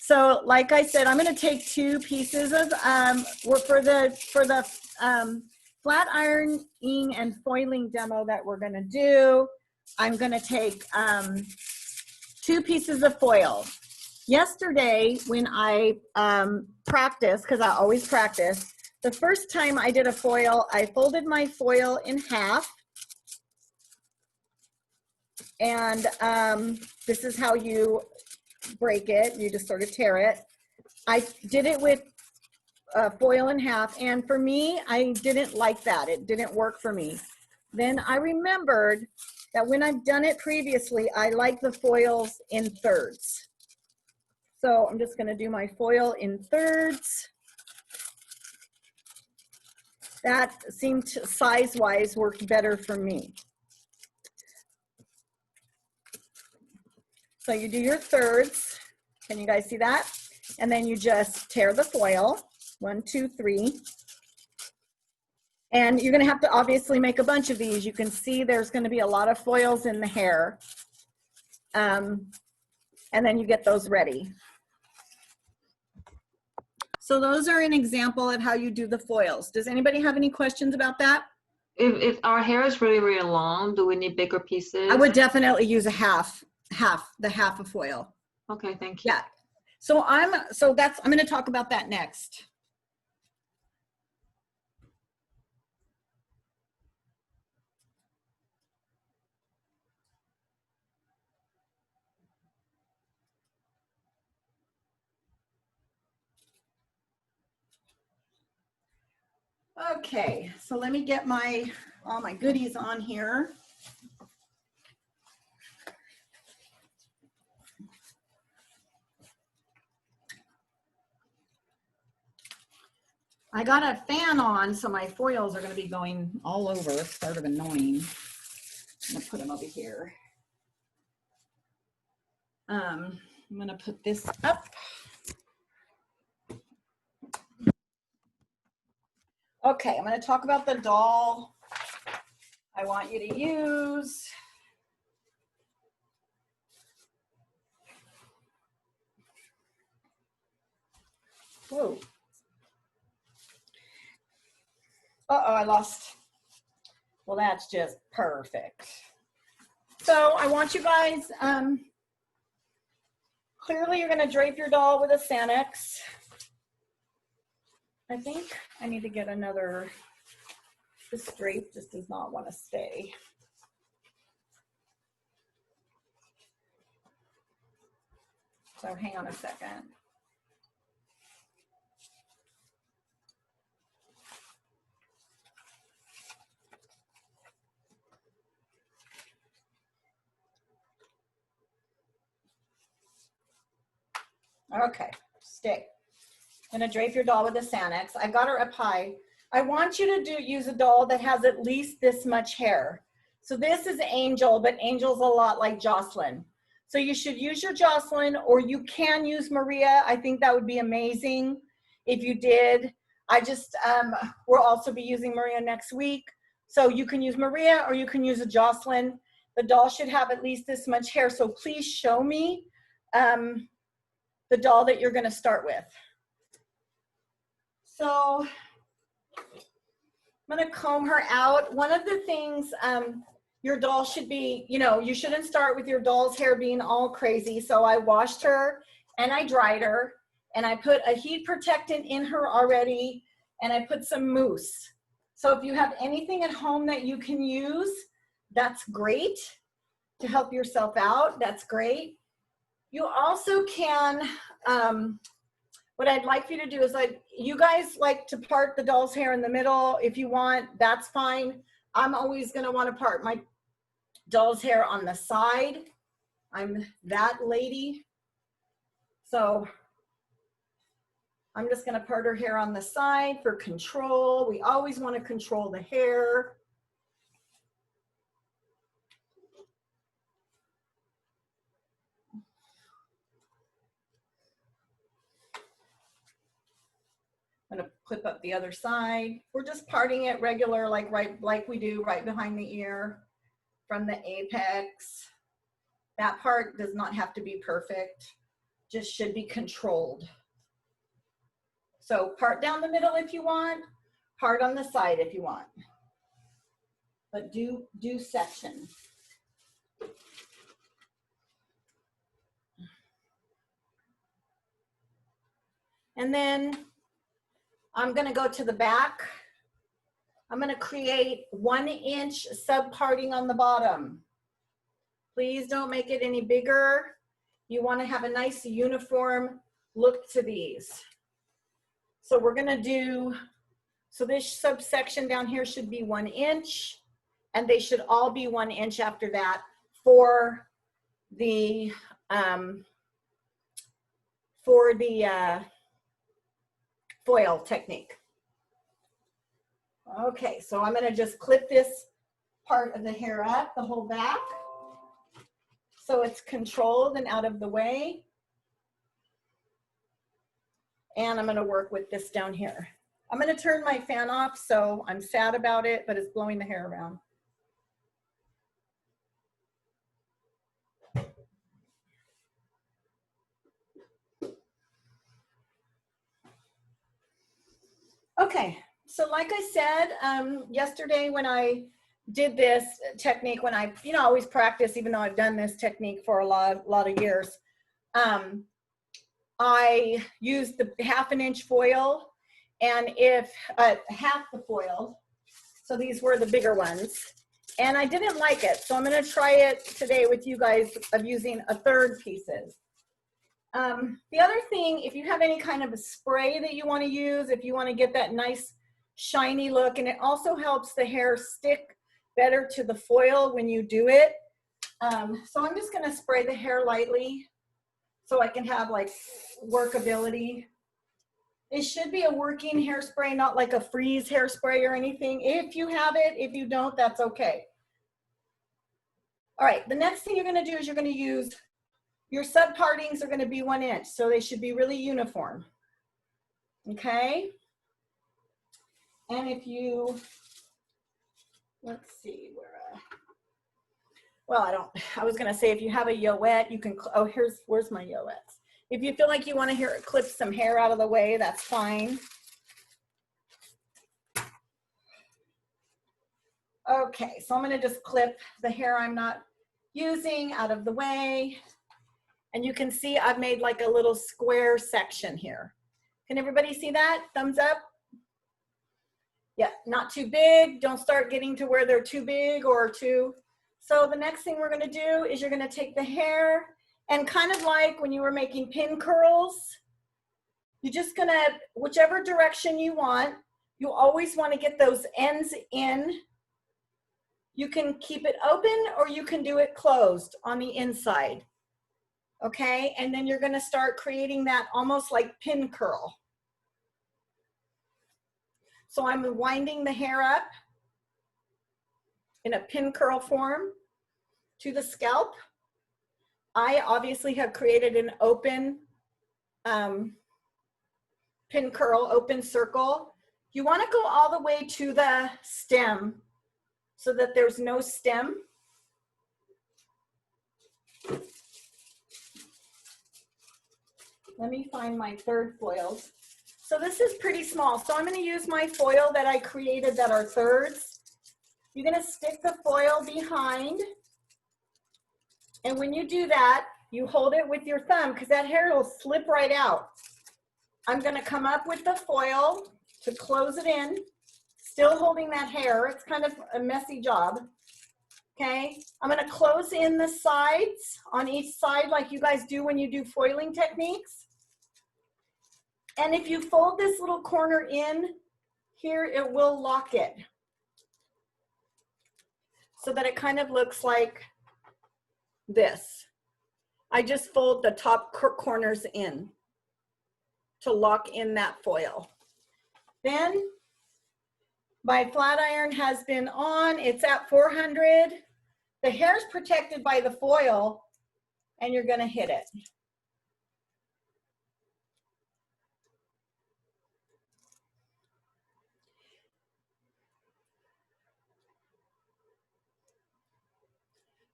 So like I said, I'm going to take 2 pieces of, for the flat ironing and foiling demo that we're going to do, I'm going to take 2 pieces of foil. Yesterday, when I practiced, because I always practice, the first time I did a foil, I folded my foil in half. And this is how you break it. You just sort of tear it. I did it with foil in half. And for me, I didn't like that. It didn't work for me. Then I remembered that when I've done it previously, I like the foils in thirds. So I'm just going to do my foil in thirds. That seemed size-wise worked better for me. So you do your thirds. Can you guys see that? And then you just tear the foil. 1, 2, 3. And you're going to have to obviously make a bunch of these. You can see there's going to be a lot of foils in the hair. And then you get those ready. So those are an example of how you do the foils. Does anybody have any questions about that? If our hair is really, really long, do we need bigger pieces? I would definitely use the half of foil. Okay, thank you. Yeah. So I'm going to talk about that next. Okay, so let me get all my goodies on here. I got a fan on, so my foils are going to be going all over. It's sort of annoying. I'm going to put them over here. I'm going to put this up. Okay, I'm going to talk about the doll I want you to use. Whoa. Uh-oh, I lost. Well, that's just perfect. So I want you guys, clearly you're going to drape your doll with a Sanex. I think I need to get another, this drape just does not want to stay. So hang on a second. Okay, stay. I'm gonna drape your doll with a Sanex. I got her up high. I want you to use a doll that has at least this much hair. So this is Angel, but Angel's a lot like Jocelyn. So you should use your Jocelyn, or you can use Maria. I think that would be amazing if you did. We'll also be using Maria next week. So you can use Maria or you can use a Jocelyn. The doll should have at least this much hair. So please show me the doll that you're going to start with. So I'm going to comb her out. One of the things your doll should be, you shouldn't start with your doll's hair being all crazy. So I washed her and I dried her and I put a heat protectant in her already and I put some mousse. So if you have anything at home that you can use, that's great to help yourself out. That's great. You also can, what I'd like for you to do is, like, you guys like to part the doll's hair in the middle. If you want, that's fine. I'm always going to want to part my doll's hair on the side. I'm that lady. So I'm just going to part her hair on the side for control. We always want to control the hair. I'm going to clip up the other side. We're just parting it regular, like we do right behind the ear from the apex. That part does not have to be perfect. just should be controlled. So part down the middle if you want, part on the side if you want. But do section. And then I'm gonna go to the back. I'm gonna create 1 inch subparting on the bottom. Please don't make it any bigger. You wanna have a nice uniform look to these. So we're gonna do, so this subsection down here should be 1 inch, and they should all be 1 inch after that for the foil technique. Okay, so I'm gonna just clip this part of the hair up, the whole back, so it's controlled and out of the way. And I'm gonna work with this down here. I'm gonna turn my fan off, so I'm sad about it, but it's blowing the hair around. Okay, so like I said, yesterday when I did this technique, when I, always practice, even though I've done this technique for a lot of years, I used the 1/2 inch foil, and if half the foil, so these were the bigger ones, and I didn't like it, so I'm going to try it today with you guys of using 1/3 pieces. The other thing, if you have any kind of a spray that you want to use, if you want to get that nice shiny look, and it also helps the hair stick better to the foil when you do it. So I'm just going to spray the hair lightly so I can have like workability. It should be a working hairspray, not like a freeze hairspray or anything. If you have it, if you don't, that's okay. All right, the next thing you're going to do is you're going to use, your subpartings are going to be 1 inch, so they should be really uniform. Okay? And if you, let's see where, well, I was gonna say if you have a yoette, you can, oh, where's my yoettes? If you feel like you wanna clip some hair out of the way, that's fine. Okay, so I'm gonna just clip the hair I'm not using out of the way. And you can see I've made like a little square section here. Can everybody see that? Thumbs up? Yeah, not too big. Don't start getting to where they're too big or too. So the next thing we're gonna do is you're gonna take the hair and kind of like when you were making pin curls, you're just gonna, whichever direction you want, you always wanna get those ends in. You can keep it open or you can do it closed on the inside. Okay, and then you're gonna start creating that almost like pin curl. So I'm winding the hair up in a pin curl form to the scalp. I obviously have created an open pin curl, open circle. You want to go all the way to the stem so that there's no stem. Let me find my 3rd foils. So this is pretty small. So I'm going to use my foil that I created that are 3rds. You're going to stick the foil behind. And when you do that, you hold it with your thumb because that hair will slip right out. I'm going to come up with the foil to close it in, still holding that hair. It's kind of a messy job. Okay, I'm going to close in the sides on each side like you guys do when you do foiling techniques. And if you fold this little corner in here, it will lock it so that it kind of looks like this. I just fold the top corners in to lock in that foil. Then my flat iron has been on, it's at 400. The hair is protected by the foil and you're gonna hit it.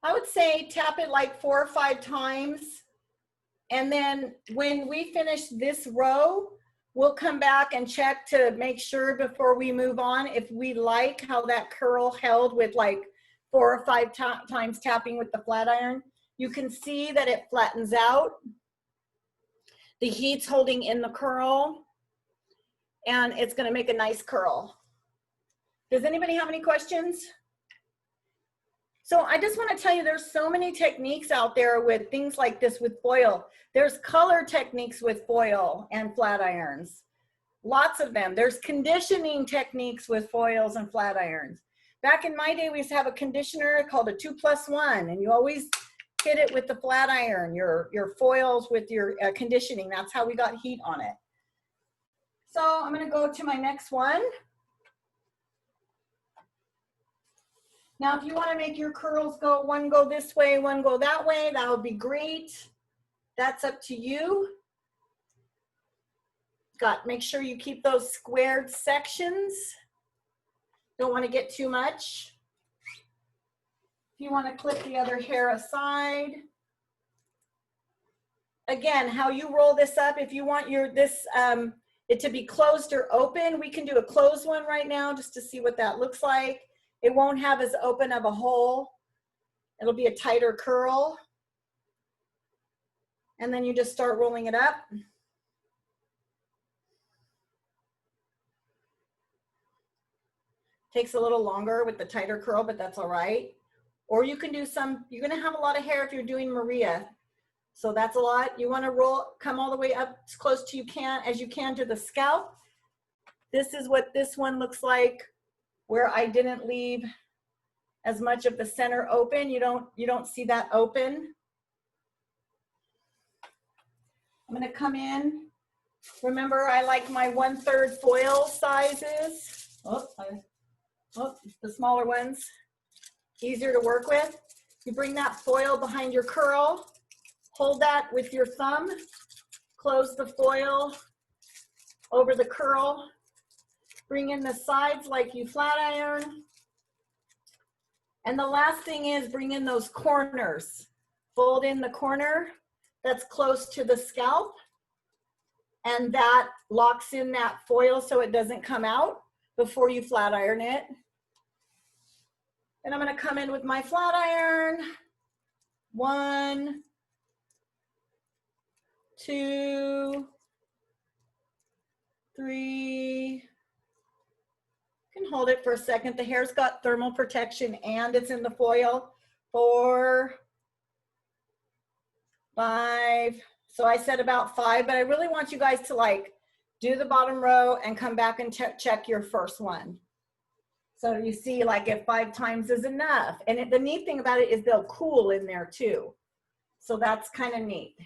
I would say tap it like 4 or 5 times And then when we finish this row, we'll come back and check to make sure before we move on if we like how that curl held with like 4 or 5 times tapping with the flat iron. You can see that it flattens out. The heat's holding in the curl, and it's gonna make a nice curl. Does anybody have any questions? So I just want to tell you there's so many techniques out there with things like this with foil. There's color techniques with foil and flat irons. Lots of them. There's conditioning techniques with foils and flat irons. Back in my day, we used to have a conditioner called a 2+1, and you always hit it with the flat iron, your foils with your conditioning. That's how we got heat on it. So I'm going to go to my next one. Now, if you want to make your curls go, one go this way, one go that way, that would be great. That's up to you. Make sure you keep those squared sections. Don't want to get too much. If you want to clip the other hair aside. Again, how you roll this up, if you want it to be closed or open, we can do a closed one right now just to see what that looks like. It won't have as open of a hole. It'll be a tighter curl. And then you just start rolling it up. Takes a little longer with the tighter curl, but that's all right. Or you can do you're gonna have a lot of hair if you're doing Maria. So that's a lot. You wanna come all the way up as close to as you can to the scalp. This is what this one looks like, where I didn't leave as much of the center open. You don't see that open. I'm gonna come in. Remember, I like my 1/3 foil sizes. The smaller ones, easier to work with. You bring that foil behind your curl, hold that with your thumb, close the foil over the curl, bring in the sides like you flat iron. And the last thing is bring in those corners. Fold in the corner that's close to the scalp, and that locks in that foil so it doesn't come out before you flat iron it. And I'm gonna come in with my flat iron. 1, 2, 3. You can hold it for a second. The hair's got thermal protection and it's in the foil. 4, 5. So I said about 5, but I really want you guys to like do the bottom row and come back and check your first one. So you see like if 5 times is enough. And the neat thing about it is they'll cool in there too. So that's kind of neat.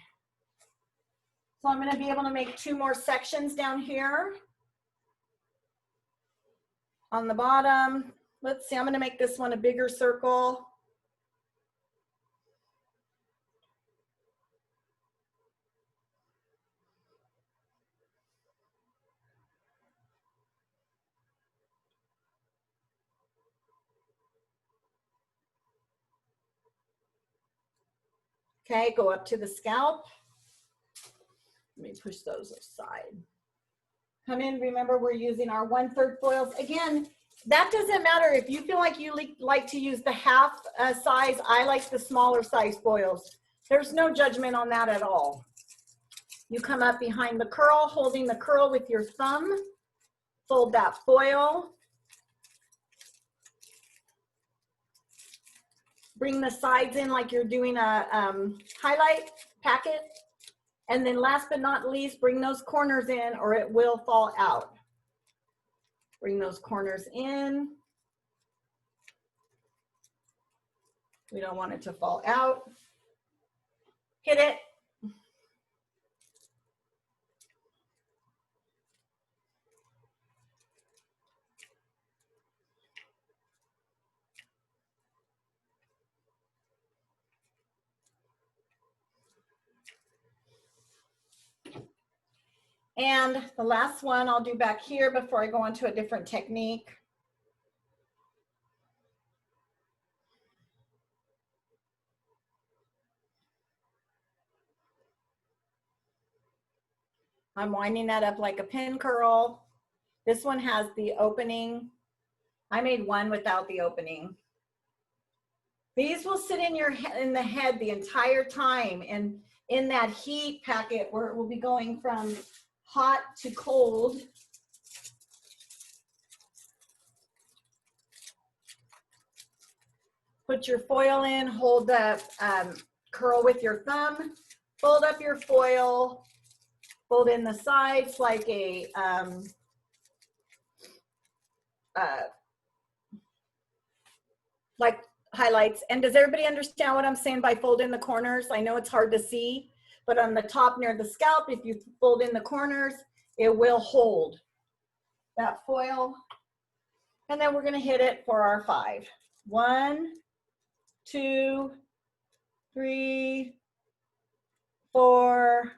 So I'm gonna be able to make 2 more sections down here. On the bottom, let's see, I'm gonna make this one a bigger circle. Okay, go up to the scalp. Let me push those aside. Come in, remember we're using our 1/3 foils. Again, that doesn't matter if you feel like you like to use the half size. I like the smaller size foils. There's no judgment on that at all. You come up behind the curl, holding the curl with your thumb, fold that foil. Bring the sides in like you're doing a highlight packet. And then last but not least, bring those corners in or it will fall out. Bring those corners in. We don't want it to fall out. Hit it. And the last one I'll do back here before I go on to a different technique. I'm winding that up like a pin curl. This one has the opening. I made one without the opening. These will sit in the head the entire time, and in that heat packet where it will be going from hot to cold. Put your foil in, hold the curl with your thumb, fold up your foil, fold in the sides like a like highlights. And does everybody understand what I'm saying by fold in the corners? I know it's hard to see, but on the top near the scalp, if you fold in the corners, it will hold that foil. And then we're going to hit it for our 5. 1, 2, 3, 4,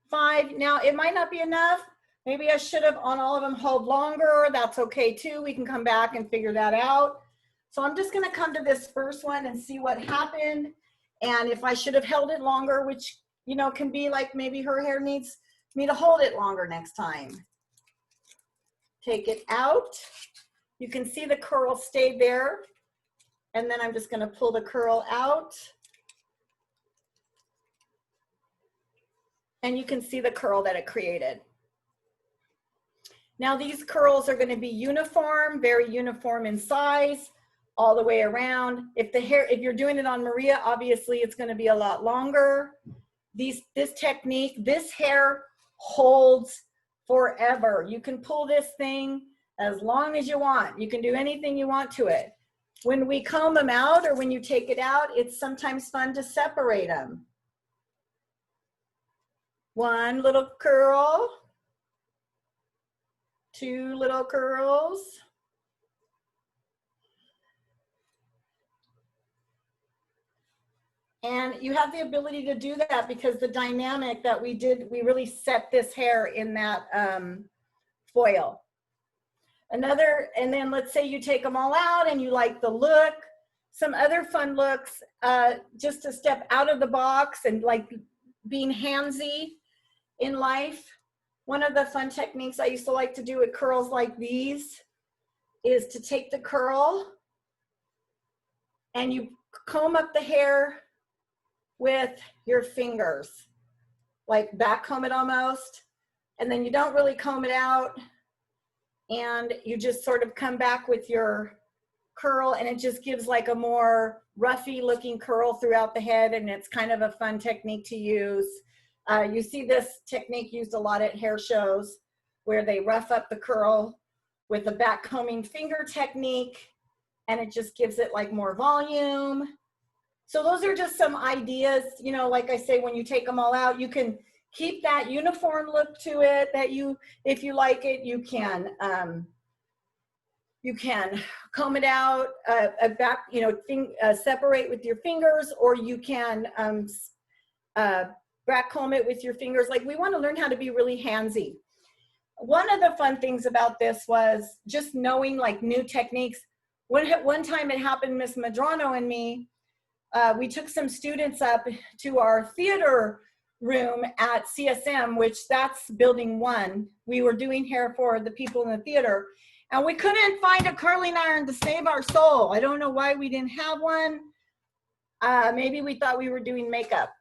5. Now it might not be enough. Maybe I should have on all of them held longer. That's okay too. We can come back and figure that out. So I'm just going to come to this first one and see what happened. And if I should have held it longer, which, you know, can be like maybe her hair needs me to hold it longer next time. Take it out. You can see the curl stayed there. And then I'm just going to pull the curl out. And you can see the curl that it created. Now these curls are going to be uniform, very uniform in size, all the way around. If you're doing it on Maria, obviously it's going to be a lot longer. This technique, this hair holds forever. You can pull this thing as long as you want. You can do anything you want to it. When we comb them out or when you take it out, it's sometimes fun to separate them. One little curl, 2 little curls. And you have the ability to do that because the dynamic that we did, we really set this hair in that foil. And then let's say you take them all out and you like the look. Some other fun looks, just to step out of the box and like being handsy in life. One of the fun techniques I used to like to do with curls like these is to take the curl and you comb up the hair with your fingers, like back comb it almost, and then you don't really comb it out, and you just sort of come back with your curl, and it just gives like a more roughy looking curl throughout the head, and it's kind of a fun technique to use. You see this technique used a lot at hair shows where they rough up the curl with the back combing finger technique, and it just gives it like more volume. So those are just some ideas, you know, like I say, when you take them all out, you can keep that uniform look to it that if you like it, you can comb it out, back, you know, separate with your fingers, or you can back comb it with your fingers. Like, we want to learn how to be really handsy. One of the fun things about this was just knowing like new techniques. One time it happened, Miss Medrano and me, we took some students up to our theater room at CSM, which that's building 1. We were doing hair for the people in the theater, and we couldn't find a curling iron to save our soul. I don't know why we didn't have one. Maybe we thought we were doing makeup.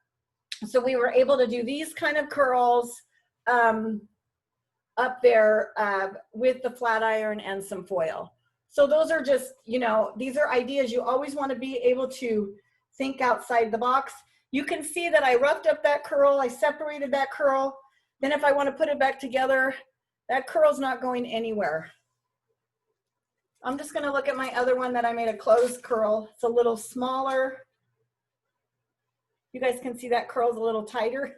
So we were able to do these kind of curls up there with the flat iron and some foil. So those are just, you know, these are ideas. You always want to be able to think outside the box. You can see that I roughed up that curl, I separated that curl. Then if I want to put it back together, that curl's not going anywhere. I'm just going to look at my other one that I made a closed curl. It's a little smaller. You guys can see that curl's a little tighter.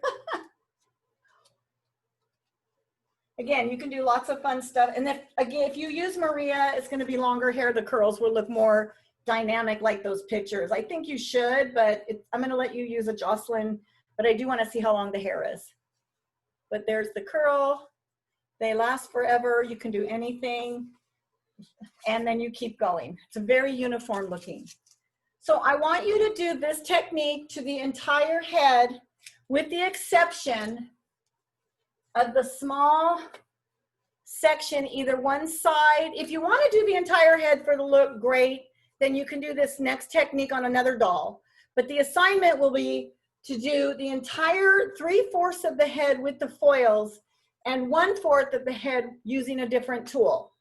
Again, you can do lots of fun stuff. And if you use Maria, it's going to be longer hair. The curls will look more dynamic like those pictures. I think you should, but I'm going to let you use a Jocelyn, but I do want to see how long the hair is. But there's the curl. They last forever. You can do anything. And then you keep going. It's very uniform looking. So I want you to do this technique to the entire head, with the exception of the small section, either one side. If you want to do the entire head for the look, great. Then you can do this next technique on another doll. But the assignment will be to do the entire 3/4 of the head with the foils and 1/4 of the head using a different tool.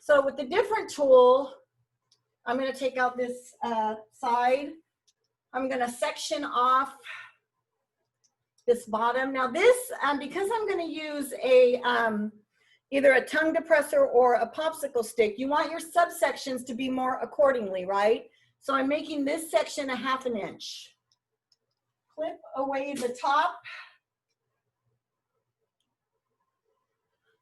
So with the different tool, I'm going to take out this side. I'm going to section off this bottom. Now this, because I'm going to use a either a tongue depressor or a popsicle stick, you want your subsections to be more accordingly, right? So I'm making this section a 1/2 inch. Clip away the top.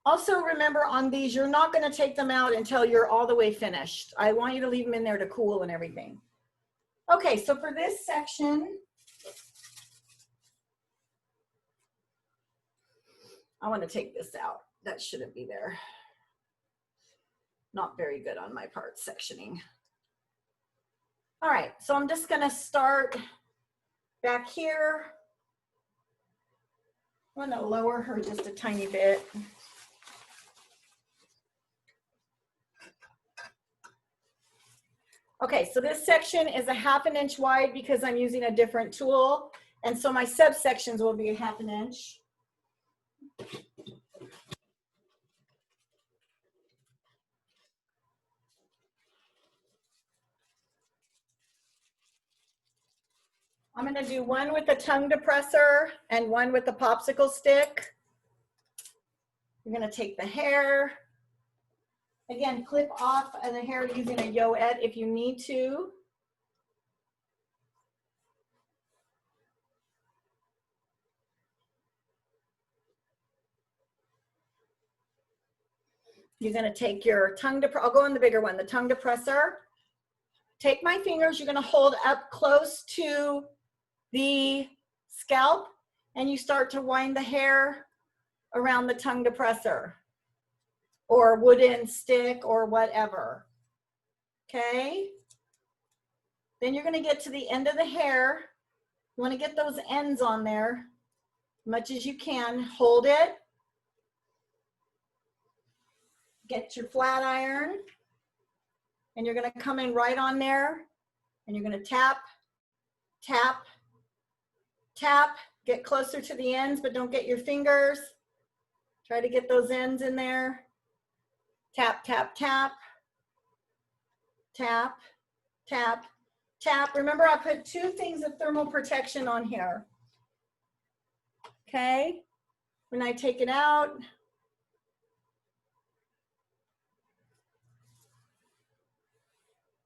Also remember on these, you're not going to take them out until you're all the way finished. I want you to leave them in there to cool and everything. Okay, so for this section, I want to take this out. That shouldn't be there. Not very good on my part, sectioning. All right, so I'm just going to start back here. I want to lower her just a tiny bit. Okay, so this section is a 1/2 inch wide because I'm using a different tool. And so my subsections will be a 1/2 inch. I'm going to do one with the tongue depressor and one with the popsicle stick. You're going to take the hair. Again, clip off the hair using a yoette if you need to. You're going to take your tongue depressor. I'll go on the bigger one, the tongue depressor. Take my fingers. You're going to hold up close to the scalp and you start to wind the hair around the tongue depressor or wooden stick or whatever. Okay. Then you're going to get to the end of the hair. You want to get those ends on there as much as you can. Hold it. Get your flat iron and you're going to come in right on there and you're going to tap, tap, tap. Get closer to the ends, but don't get your fingers. Try to get those ends in there. Tap, tap, tap, tap, tap, tap. Remember, I put 2 things of thermal protection on here. Okay, when I take it out,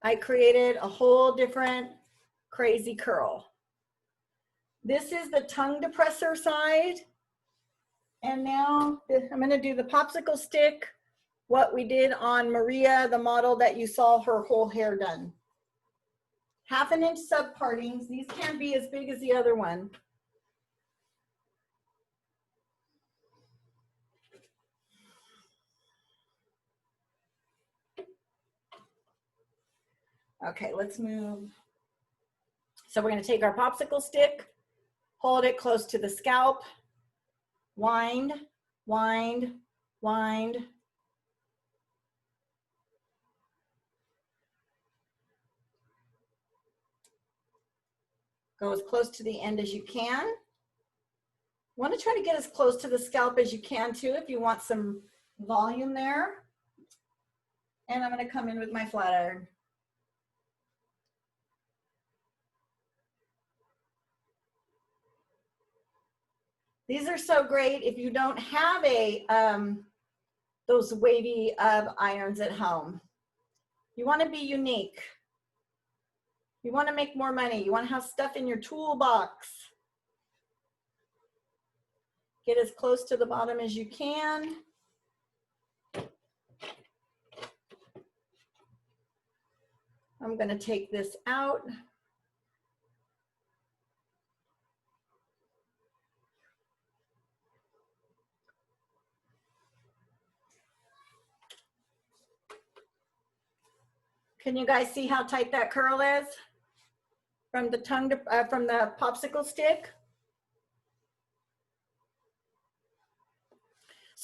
I created a whole different crazy curl. This is the tongue depressor side. And now I'm going to do the popsicle stick, what we did on Maria, the model that you saw her whole hair done. 1/2 inch sub partings. These can't be as big as the other one. Okay, let's move. So we're going to take our popsicle stick, hold it close to the scalp, wind, wind, wind. Go as close to the end as you can. Want to try to get as close to the scalp as you can too if you want some volume there. And I'm going to come in with my flat iron. These are so great if you don't have a those wavy irons at home. You want to be unique. You want to make more money. You want to have stuff in your toolbox. Get as close to the bottom as you can. I'm going to take this out. Can you guys see how tight that curl is from the tongue to, from the popsicle stick?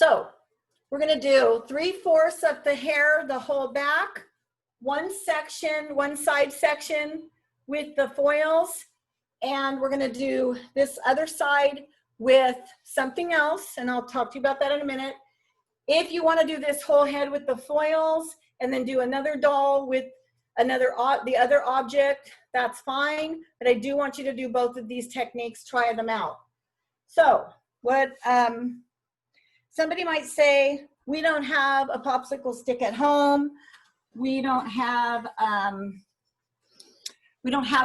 So we're gonna do 3/4 of the hair, the whole back, one side section with the foils, and we're gonna do this other side with something else, and I'll talk to you about that in a minute. If you wanna do this whole head with the foils and then do another doll with the other object, that's fine, but I do want you to do both of these techniques, try them out. So what, somebody might say, we don't have a popsicle stick at home. We don't have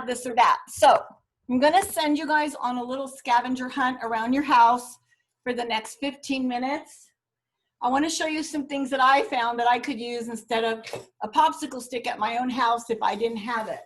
this or that. So I'm gonna send you guys on a little scavenger hunt around your house for the next 15 minutes. I wanna show you some things that I found that I could use instead of a popsicle stick at my own house if I didn't have it.